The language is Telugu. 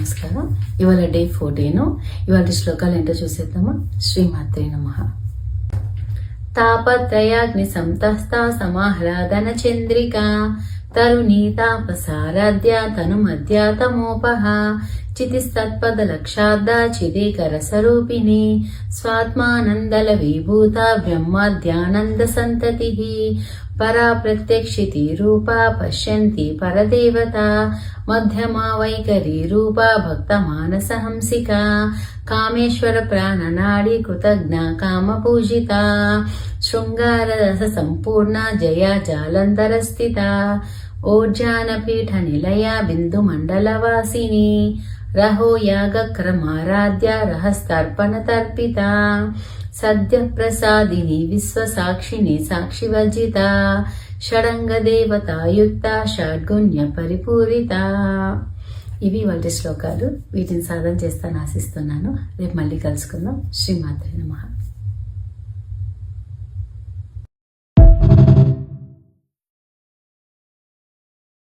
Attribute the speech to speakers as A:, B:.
A: నమస్కారం. ఇవాళ డే 14. ఇవాళ శ్లోకాలు ఏంటో చూసేద్దామా. శ్రీమాత్రే నమః. తాపత్రయాగ్ని సంతస్త సమాహ్లాదన చంద్రికా తరుణీ తాపసారాధ్య తను మధ్య తమోపహ చితిస్తత్పద లక్షార్థ చిదేకర స్వరూపిణి స్వాత్మానందల విభూత బ్రహ్మాద్యానంద సంతతి పరా ప్రత్యక్షితి రూపా పశ్యంతి పరదేవత మధ్యమా వైఖరి రూపా భక్త మానస హంసిక కామేశ్వర ప్రాణనాడి కృతజ్ఞ కామ పూజిత శృంగార రస సంపూర్ణ జయా జాలంధర స్థిత ఓర్జానపీఠ నిలయ బిందు మండలవాసిని రహో యాగక్రమారాధ్య రహస్తర్పణ తర్పిత సద్య ప్రసాదిని విశ్వసాక్షిని సాక్షివర్జిత షడంగ దేవతాయుక్త షడ్గుణ్య పరిపూరిత. ఇవి వాటి శ్లోకాలు. వీటిని సాధన చేస్తాను ఆశిస్తున్నాను. రేపు మళ్ళీ కలుసుకుందాం. శ్రీమాత్రే నమః.